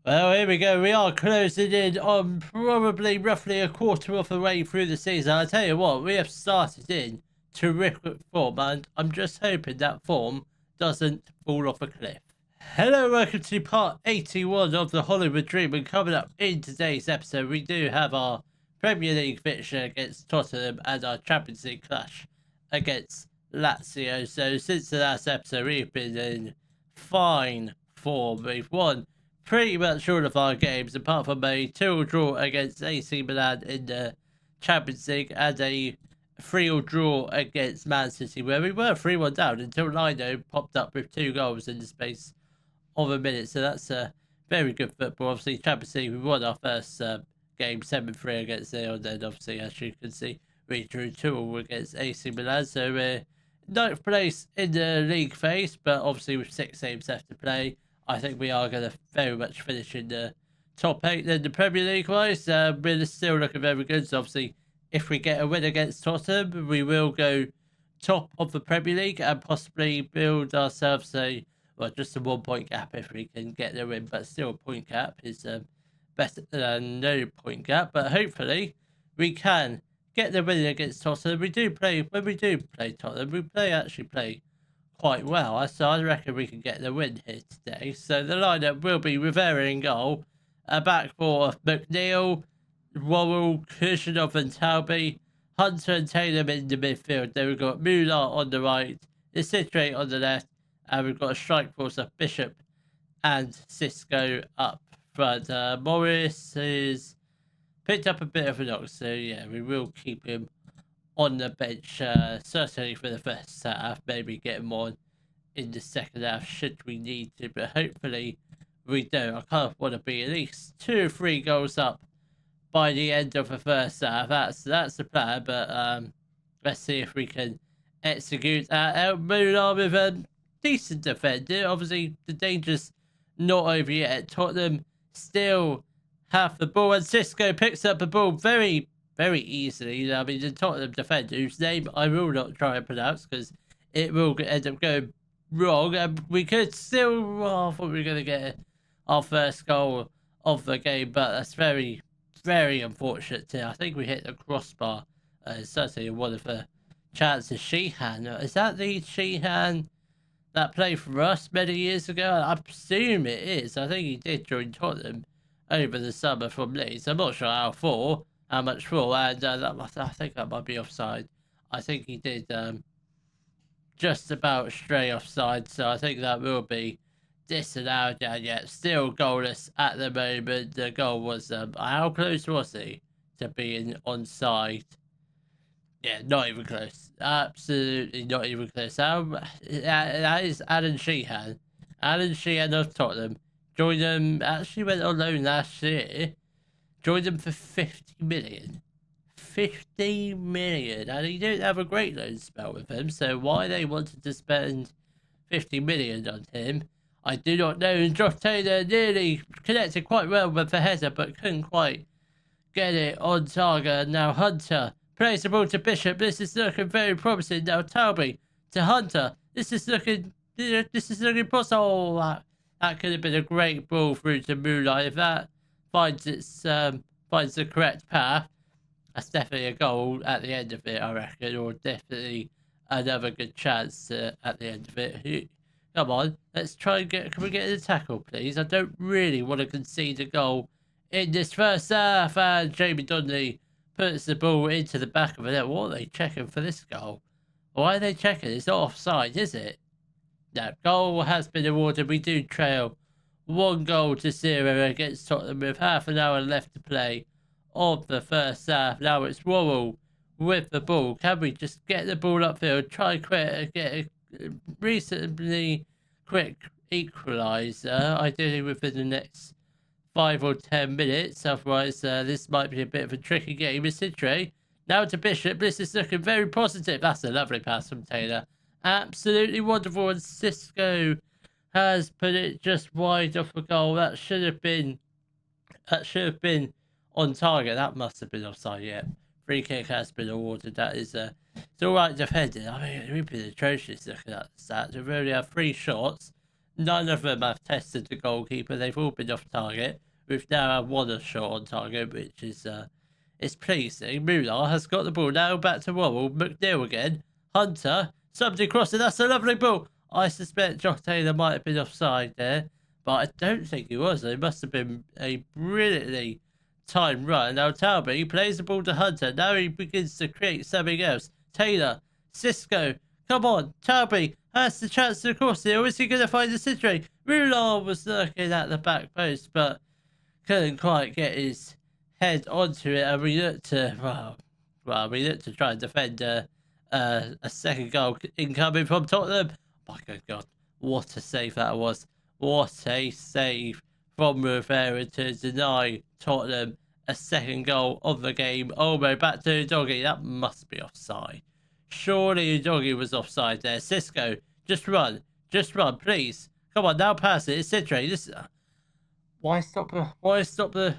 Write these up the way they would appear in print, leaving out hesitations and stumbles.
Well, here we go. We are closing in on probably roughly a quarter of the way through the season. I tell you what, we have started in terrific form, and I'm just hoping that form doesn't fall off a cliff. Hello, welcome to part 81 of the Hollywood Dream, and coming up in today's episode, we do have our Premier League fixture against Tottenham and our Champions League clash against Lazio. So since the last episode, we've been in fine form. We've won pretty much all of our games, apart from a 2-2 draw against AC Milan in the Champions League and a 3-3 draw against Man City, where we were 3-1 down until Lino popped up with 2 goals in the space of a minute. So that's a very good football. Obviously, Champions League, we won our first game 7-3 against Lyon, and then obviously, as you can see, we drew 2-2 against AC Milan. So we're 9th place in the league phase, but obviously with 6 games left to play, I think we are going to very much finish in the top 8 in the Premier League wise. We're still looking very good. So obviously, if we get a win against Tottenham, we will go top of the Premier League and possibly build ourselves just a 1 point gap if we can get the win. But still, a point gap is better than no point gap. But hopefully, we can get the win against Tottenham. When we do play Tottenham, we actually play quite well. So I reckon we can get the win here today. So the lineup will be Rivera in goal, a back four of McNeil, Worrell, Kushnerov and Talby, Hunter and Taylor in the midfield. Then we've got Muller on the right, Isitre on the left, and we've got a strike force of Bishop and Cisco up front. Morris is picked up a bit of a knock, so yeah, we will keep him on the bench, certainly for the first half, maybe get him on in the second half should we need to, but hopefully we don't. I kind of want to be at least 2 or 3 goals up by the end of the first half. That's the plan, but let's see if we can execute that. Muller with a decent defender. Obviously, the danger's not over yet. Tottenham still have the ball, and Cisco picks up the ball very easily. I mean, the Tottenham defender, whose name I will not try and pronounce because it will end up going wrong. And we could still, I thought we were going to get our first goal of the game, but that's very unfortunate too. I think we hit the crossbar. Certainly one of the chances. Sheehan, is that the Sheehan that played for us many years ago? I presume it is. I think he did join Tottenham over the summer from Leeds. I'm not sure how much for, and I think that might be offside. I think he did just about stray offside, so I think that will be disallowed. And yet, still goalless at the moment. The goal was how close was he to being onside? Yeah, not even close. Absolutely not even close. That is Alan Sheehan. Alan Sheehan of Tottenham. Joined them, actually went on loan last year. Joined them for 50 million. 50 million. And he didn't have a great loan spell with him. So why they wanted to spend 50 million on him, I do not know. And Josh Taylor nearly connected quite well with the header, but couldn't quite get it on target. Now Hunter plays the ball to Bishop. This is looking very promising. Now Talby to Hunter. This is looking possible. Oh, that could have been a great ball through to Muller. If that finds the correct path, that's definitely a goal at the end of it, I reckon, or definitely another good chance at the end of it. Come on, let's try and can we get the tackle, please? I don't really want to concede a goal in this first half, and Jamie Dudley puts the ball into the back of the net. What are they checking for this goal? Why are they checking? It's not offside, is it? No, goal has been awarded. We do trail 1-0 against Tottenham with half an hour left to play of the first half. Now it's Worrell with the ball. Can we just get the ball upfield? Try quick, get a reasonably quick equaliser, ideally within the next 5 or 10 minutes. Otherwise, this might be a bit of a tricky game. Isitre now to Bishop. This is looking very positive. That's a lovely pass from Taylor. Absolutely wonderful, and Cisco has put it just wide off the goal. That should have been on target. That must have been offside. Yeah, free kick has been awarded. That is it's all right defending. I mean, we've been atrocious looking at the stats. We've only had 3 shots, none of them have tested the goalkeeper. They've all been off target. We've now had one shot on target, which is it's pleasing. Mular has got the ball now. Back to Worrell. McNeil again. Hunter. Somebody crossing. That's a lovely ball. I suspect Josh Taylor might have been offside there, but I don't think he was. It must have been a brilliantly timed run. Now Talby plays the ball to Hunter. Now he begins to create something else. Taylor. Cisco. Come on. Talby has the chance to cross here. Is he going to find the situation? Mular was lurking at the back post, but couldn't quite get his head onto it, and we looked to try and defend a second goal incoming from Tottenham. My good God, what a save that was! What a save from Rivera to deny Tottenham a second goal of the game. Olmo back to Doggy. That must be offside. Surely Doggy was offside there. Cisco, just run, please. Come on, now pass it. It's Citre. This. Why stop the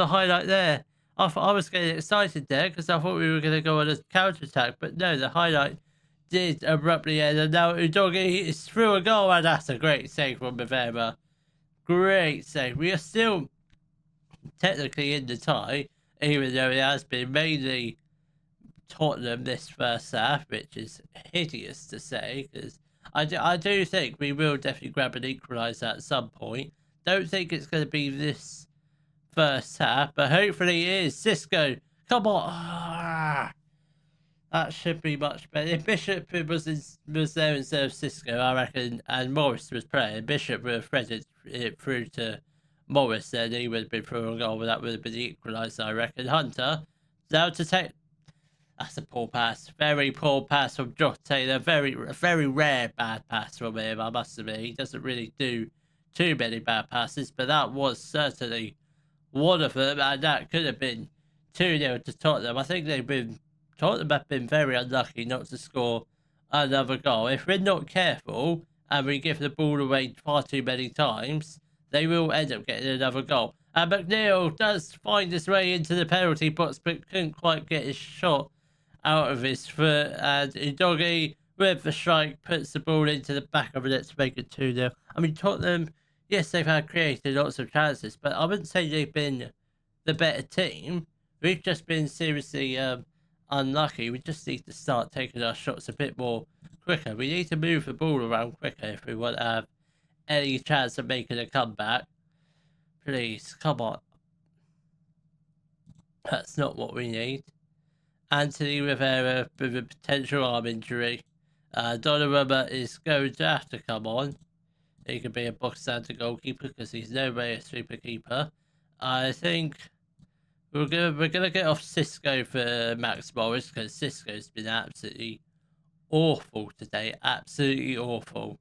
highlight there? I was getting excited there because I thought we were going to go on a counter attack, but no, the highlight did abruptly end, and now Udogi is through a goal, and that's a great save from Rivera. Great save. We are still technically in the tie, even though it has been mainly Tottenham this first half, which is hideous to say, because I do think we will definitely grab an equaliser at some point. Don't think it's going to be this first half, but hopefully it is. Cisco, come on. That should be much better. If Bishop was there instead of Cisco, I reckon, and Morris was playing, Bishop would have threaded it through to Morris, then he would have been through a goal, but that would have been the equaliser, I reckon. Hunter, down to take. That's a poor pass. Very poor pass from Josh Taylor. Very rare bad pass from him, I must admit. He doesn't really do too many bad passes, but that was certainly one of them, and that could have been 2-0 to Tottenham. I think Tottenham have been very unlucky not to score another goal. If we're not careful and we give the ball away far too many times, they will end up getting another goal. And McNeil does find his way into the penalty box, but couldn't quite get his shot out of his foot, and Udogi with the strike puts the ball into the back of the net to make it 2-0. I mean, Tottenham, yes, they've had created lots of chances, but I wouldn't say they've been the better team. We've just been seriously unlucky. We just need to start taking our shots a bit more quicker. We need to move the ball around quicker if we want to have any chance of making a comeback. Please, come on. That's not what we need. Anthony Rivera with a potential arm injury. Donnarumma is going to have to come on. He could be a box-standard goalkeeper because he's no way a super keeper. I think we're gonna get off Cisco for Max Morris because Cisco's been absolutely awful today. Absolutely awful.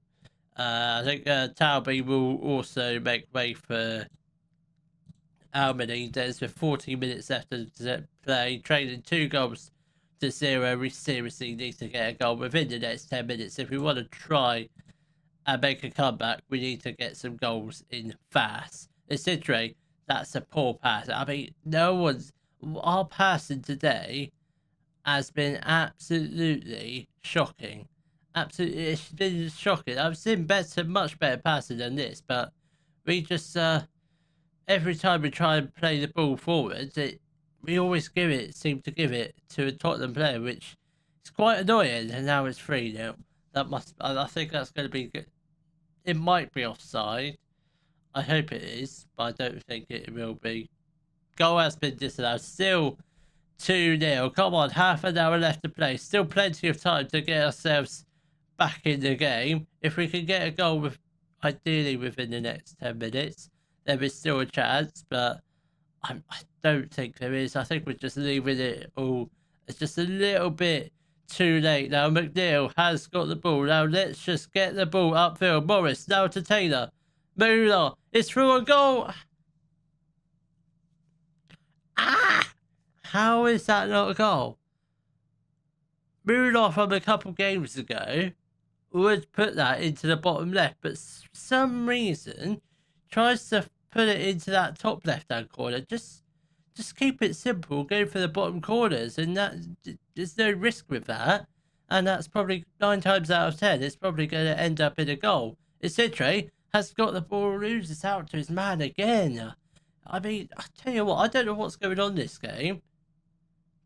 I think Talby will also make way for Almany. There's 14 minutes left to play, trading 2-0. We seriously need to get a goal within the next 10 minutes. If we want to try and make a comeback, we need to get some goals in fast. Citre, that's a poor pass. I mean, our passing today has been absolutely shocking. Absolutely, it's been shocking. I've seen much better passing than this, but we just, every time we try and play the ball forwards, we always seem to give it to a Tottenham player, which is quite annoying. And now it's 3-0. I think that's going to be good. It might be offside. I hope it is, but I don't think it will be. Goal has been disallowed. Still 2-0. Come on, half an hour left to play. Still plenty of time to get ourselves back in the game. If we can get a goal ideally within the next 10 minutes, there is still a chance, but I don't think there is. I think we're just leaving it all. It's just a little bit too late now. McNeil has got the ball. Now let's just get the ball upfield. Morris now to Taylor. Muller is through a goal. How is that not a goal? Muller from a couple games ago would put that into the bottom left, but for some reason tries to put it into that top left-hand corner. Just keep it simple. Go for the bottom corners, and there's no risk with that. And that's probably 9 times out of 10. It's probably going to end up in a goal. Isidre has got the ball, loses out to his man again. I mean, I tell you what, I don't know what's going on this game,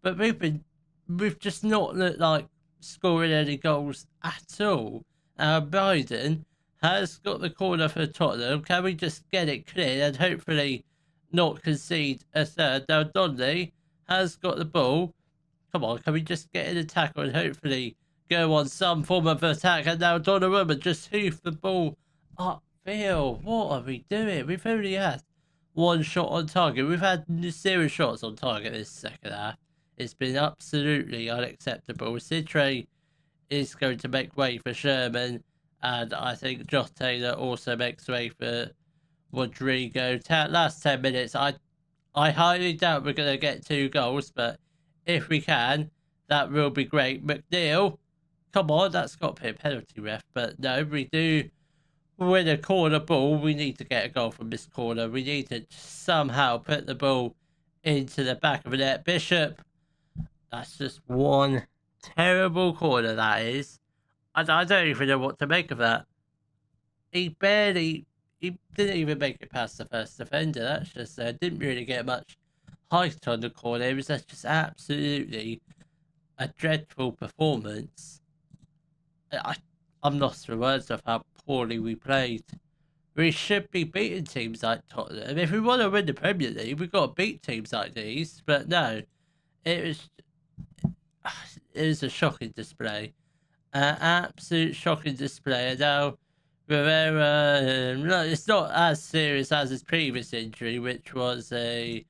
but we've just not looked like scoring any goals at all. Biden has got the corner for Tottenham. Can we just get it clear and hopefully not concede a third? Now Donnelly has got the ball. Come on, can we just get in a tackle and hopefully go on some form of attack? And now Donnarumma just hoof the ball upfield. What are we doing? We've only had one shot on target. We've had 0 shots on target this second half. It's been absolutely unacceptable. Sidre is going to make way for Sherman, and I think Josh Taylor also makes way for Rodrigo. Last 10 minutes, I highly doubt we're going to get 2 goals, but if we can, that will be great. McNeil, come on, that's got to be a penalty, ref, but no, we do win a corner ball. We need to get a goal from this corner. We need to somehow put the ball into the back of the net. Bishop, that's just one terrible corner, that is. I don't even know what to make of that. He didn't even make it past the first defender. That's just, didn't really get much height on the corner. It was just absolutely a dreadful performance. I'm lost for words of how poorly we played. We should be beating teams like Tottenham. If we want to win the Premier League, we've got to beat teams like these. But no, it was a shocking display. An absolute shocking display. And now Rivera, it's not as serious as his previous injury, which was a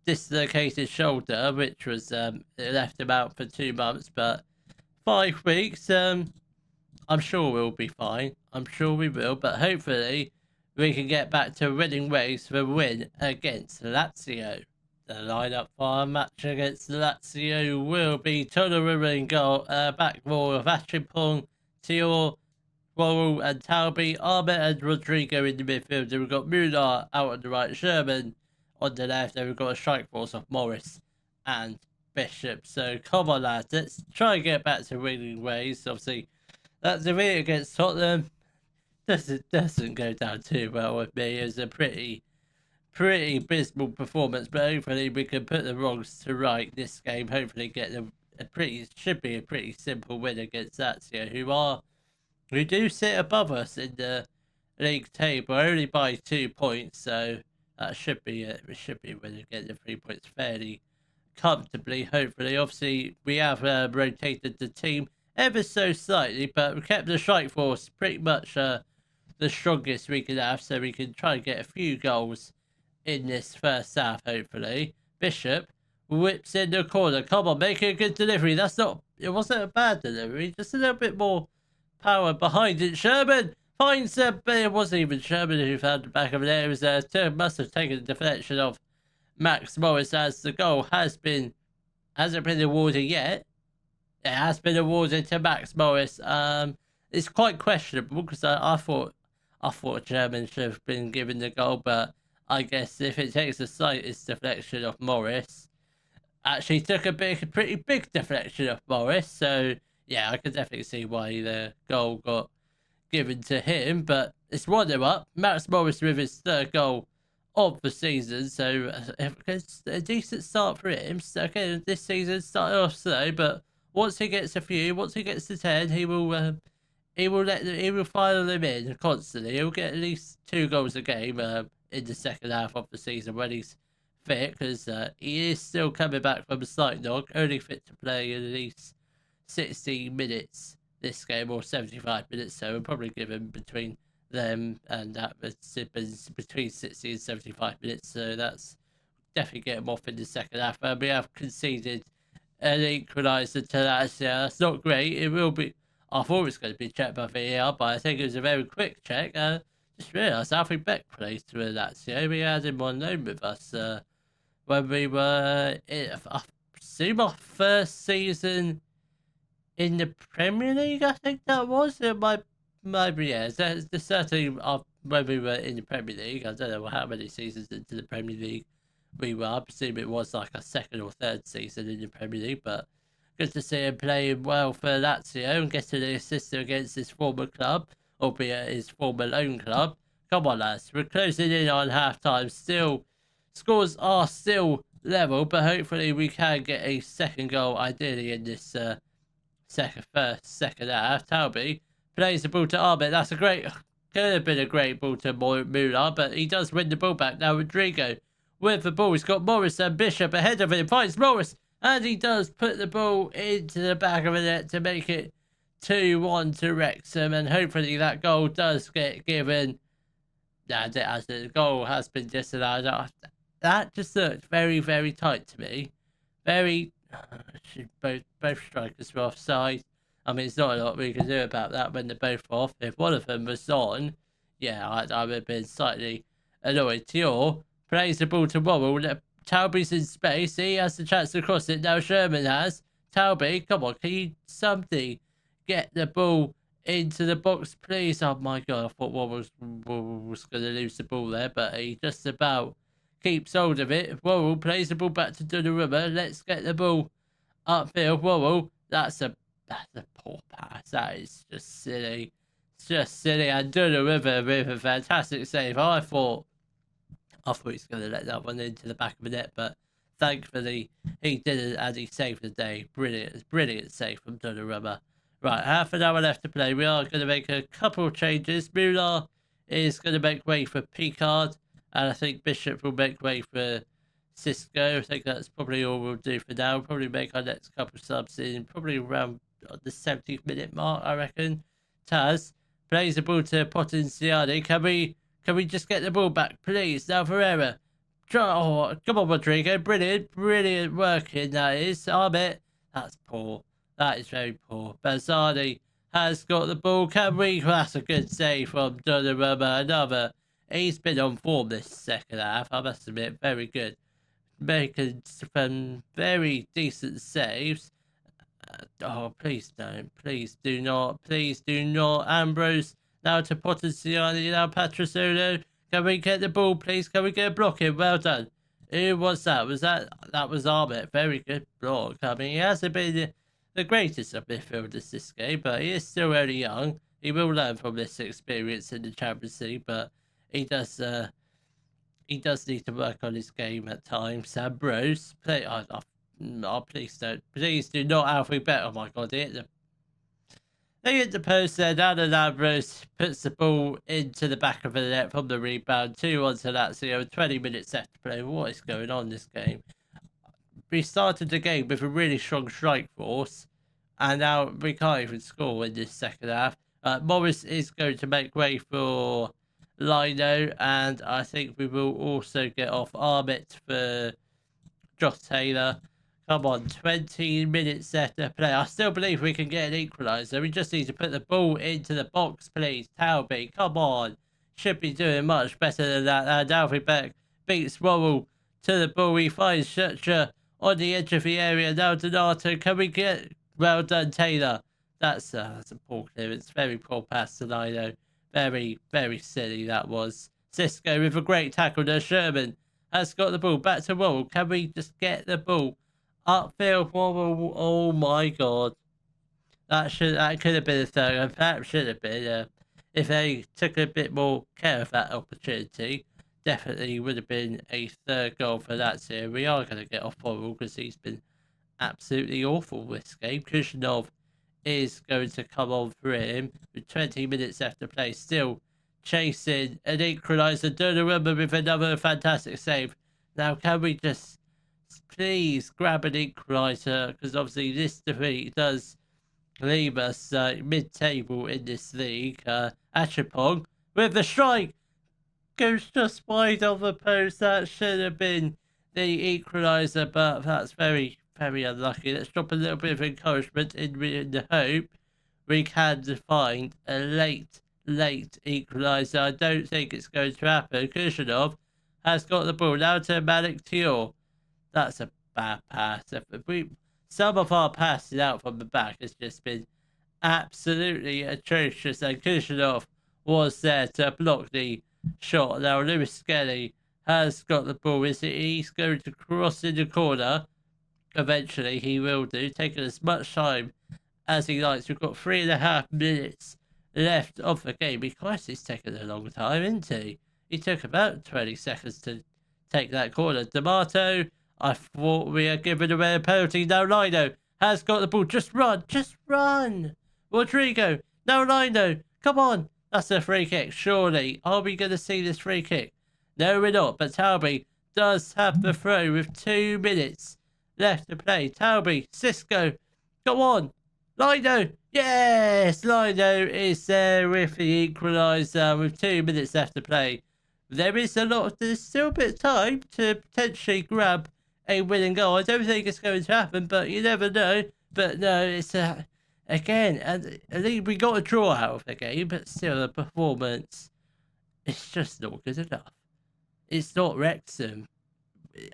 dislocated shoulder, which was left him out for 2 months. But 5 weeks, I'm sure we'll be fine. I'm sure we will. But hopefully we can get back to winning ways for a win against Lazio. The lineup for our match against Lazio will be Donnarumma in goal, back row of Achimpong, Tior, Worrell and Talby, Ahmed and Rodrigo in the midfield. Then we've got Munar out on the right, Sherman on the left, and we've got a strike force of Morris and Bishop. So come on, lads, let's try and get back to winning ways. Obviously, that defeat against Tottenham doesn't go down too well with me. It was a pretty abysmal performance, but hopefully we can put the wrongs to right this game. Hopefully get should be a pretty simple win against Lazio, who do sit above us in the league table only by 2 points. So that should be it. We should be winning, get the 3 points fairly comfortably. Hopefully, obviously we have rotated the team ever so slightly, but we kept the strike force pretty much the strongest we could have, so we can try and get a few goals in this first half, hopefully. Bishop whips in the corner. Come on, make a good delivery. It wasn't a bad delivery, just a little bit more power behind it. Sherman finds but it wasn't even Sherman who found the back of it. It was must have taken the deflection of Max Morris, as the goal hasn't been awarded yet. It has been awarded to Max Morris. It's quite questionable because I thought Sherman should have been given the goal, but I guess if it takes the slightest deflection of Morris, actually took a pretty big deflection of Morris. So yeah, I can definitely see why the goal got given to him. But it's 1-0 up. Max Morris with his 3rd goal of the season, so it's a decent start for him. So again, this season started off slow, but once he gets to 10, he will fire them in constantly. He'll get at least 2 goals a game in the second half of the season when he's fit, because he is still coming back from a slight knock, only fit to play at least 60 minutes this game, or 75 minutes, so we'll probably give him between them and that between 60 and 75 minutes, so that's definitely get him off in the second half. We have conceded an equaliser to that, so that's not great. It will be, I thought it was going to be checked by VAR, but I think it was a very quick check. Just realised Alfie Beck plays for Lazio. We had him on loan with us when we were in, I assume, our first season in the Premier League. I think that was it. Maybe yeah. Certainly when we were in the Premier League. I don't know how many seasons into the Premier League we were. I presume it was like a 2nd or 3rd season in the Premier League, but good to see him playing well for Lazio and getting an assist against his former club. albeit his former loan club. Come on, lads. We're closing in on half-time. Still, scores are still level, but hopefully we can get a second goal, ideally, in this second half. Talby plays the ball to Ahmed. That's could have been a great ball to Muller, but he does win the ball back. Now Rodrigo with the ball. He's got Morris and Bishop ahead of him. Finds Morris, and he does put the ball into the back of the net to make it 2-1 to Wrexham, and hopefully that goal does get given. As the goal has been disallowed. That just looked very, very tight to me. Very. Both strikers were offside. I mean, it's not a lot we can do about that when they're both off. If one of them was on, yeah, I would have been slightly annoyed. Tior plays the ball to Worrell. Talby's in space. He has the chance to cross it. Now Sherman has. Talby, come on, can you something get the ball into the box, please? Oh my god, I thought Worrell was going to lose the ball there, but he just about keeps hold of it. Worrell plays the ball back to Donnarumma. Let's get the ball upfield. Worrell, that's a poor pass. That is just silly. It's just silly. And Donnarumma with a fantastic save. I thought he was going to let that one into the back of the net, but thankfully he didn't, and he saved the day. Brilliant save from Donnarumma. Right, half an hour left to play. We are going to make a couple of changes. Muller is going to make way for Picard, and I think Bishop will make way for Cisco. I think that's probably all we'll do for now. We'll probably make our next couple of subs in probably around the 70th minute mark, I reckon. Taz plays the ball to Potenziani. Can we just get the ball back, please? Now Ferreira. Oh, come on, Rodrigo. Brilliant working, that is. Ahmed, that's poor. That is very poor. Bazzani has got the ball. That's a good save from Donnarumma. He's been on form this second half, I must admit. Very good. Making some very decent saves. Please don't. Please do not. Please do not. Ambrose now to Potenziani. Now Patriciano. Can we get the ball, please? Can we get a block in? Well done. Who was that? That was Ahmed. Very good block. I mean, he hasn't been the greatest of midfielders this game, but he is still only young. He will learn from this experience in the Champions League, but he does need to work on his game at times. Ambrose, please don't. Please do not Alfie bet. Oh my god, they hit the post there. Alan Ambrose puts the ball into the back of the net from the rebound. 2-1 to Lazio. 20 minutes left to play. What is going on in this game? We started the game with a really strong strike force, and now we can't even score in this second half. Morris is going to make way for Lino, and I think we will also get off Ahmed for Josh Taylor. Come on, 20 minutes left to play. I still believe we can get an equaliser. We just need to put the ball into the box, please. Talby, come on. Should be doing much better than that. And Alfie Beck beats Worrell to the ball. He finds Schercher on the edge of the area. Now Donato, can we get... Well done, Taylor. That's a poor clearance. Very poor pass to Lino. Very, very silly that was. Cisco with a great tackle there. Sherman has got the ball. Back to Worrell. Can we just get the ball upfield? Worrell. Oh my god. That could have been a third. And perhaps should have been. If they took a bit more care of that opportunity, definitely would have been a third goal for that here. We are going to get off Worrell because he's been absolutely awful this game. Kushinov is going to come on for him with 20 minutes left to play. Still chasing an equaliser. Donnarumma with another fantastic save. Now, can we just please grab an equaliser? Because obviously this defeat does leave us mid-table in this league. Achapong with the strike goes just wide of the post. That should have been the equaliser, but that's very, very unlucky. Let's drop a little bit of encouragement in the hope we can find a late equaliser. I don't think it's going to happen. Kushinov has got the ball now to Malik Tior. That's a bad pass. Some of our passing out from the back has just been absolutely atrocious, and Kushinov was there to block the shot. Now Lewis Skelly has got the ball. He's going to cross in the corner. Eventually he will do, taking as much time as he likes. We've got 3.5 minutes left of the game. Because he's taken a long time, isn't he? He took about 20 seconds to take that corner. D'Amato, I thought we had given away a penalty. Now Lino has got the ball. Just run. Just run. Rodrigo. Now Lino. Come on. That's a free kick. Surely. Are we going to see this free kick? No, we're not. But Talby does have the throw with 2 minutes left to play. Talby. Cisco. Come on. Lino. Yes. Lino is there with the equaliser with 2 minutes left to play. There's still a bit of time to potentially grab a winning goal. I don't think it's going to happen, but you never know. But no, it's again, and I think we got a draw out of the game, but still the performance, it's just not good enough. It's not Wrexham.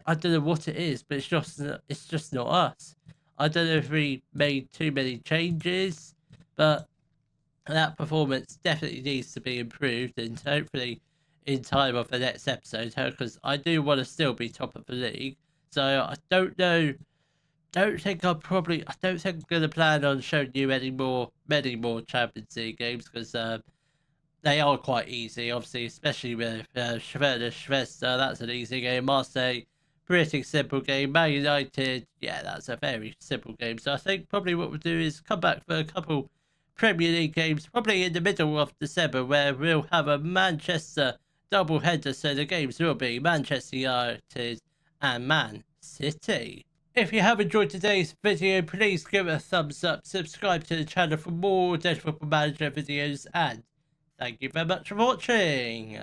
I don't know what it is, but it's just not us. I don't know if we made too many changes, but that performance definitely needs to be improved, and hopefully in time of the next episode, because I do want to still be top of the league. So I don't know. I don't think I'm going to plan on showing you many more Champions League games, because they are quite easy, obviously, especially with Schwester. That's an easy game. Marseille, pretty simple game. Man United, yeah, that's a very simple game. So I think probably what we'll do is come back for a couple Premier League games, probably in the middle of December, where we'll have a Manchester double header. So the games will be Manchester United and Man City. If you have enjoyed today's video, please give it a thumbs up, subscribe to the channel for more Dead Football Manager videos, and thank you very much for watching.